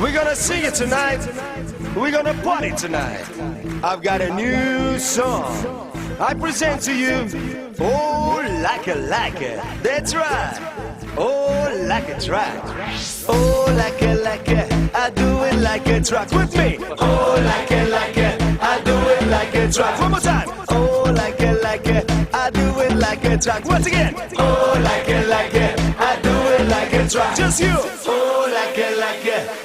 We're gonna sing it tonight. We're gonna party tonight. I've got a new song. I present to you, oh, like a. That's right. Oh, like a track. Oh, like a. I do it like a track. With me. Oh, like a. I do it like a track. One more time. Oh, like a. I do it like a track. Once again. Oh, like a. I do it like a track. Just you. Oh, like a.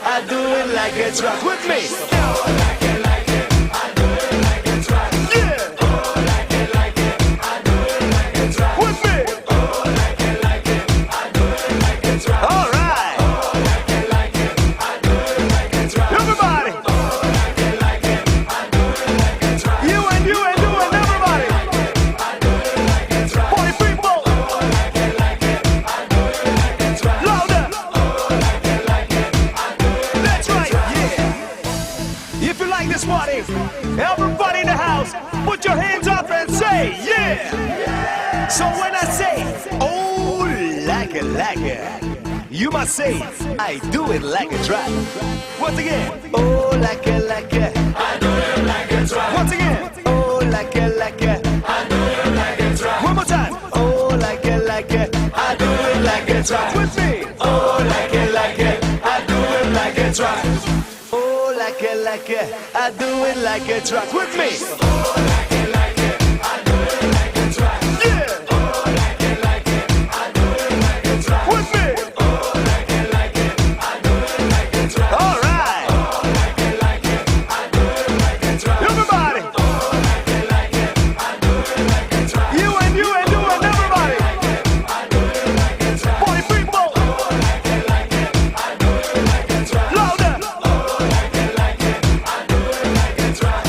I do it like a track. With me. Oh, like a. I do it like a track. Yeah. Oh, like a. I do it like a track. With me. Oh, like a. I do it like a track. All right. Oh, like a. I do it like a track. Everybody. Oh, like a. I do it like a track. You and everybody. I do it like a track. Party people. Oh, like a. I do it like a track. Louder. Oh, like a. I do it. That's right. Yeah. If you like this party, everybody in the house, put your hands up and say yeah. So when I say, oh, like a, you must say, I do it like a track. Once again, oh, like a, I do it like a track. Once again, oh, like a, I do it like a track. One more time, oh, like a, I do it like a track. With me, oh, like a, I do it like a track. Oh, like a, I do it like a track. With me, oh, like a, I do it like a track. Yeah. Oh, like a, I do it like a track. With me. Oh, like a, I do it like a track. All right. Oh, like a, I do it like a track. Everybody. Oh, like a, I do it like a track. You and everybody. I do it like a track. Party people. Oh, like a, I do it like a track. Louder. Oh, like a, I do it like a track.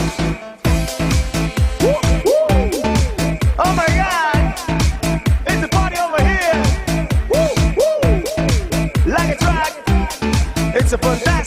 Woo, woo. Oh my God. It's a party over here. Woo, woo. Like a track. It's a fun time.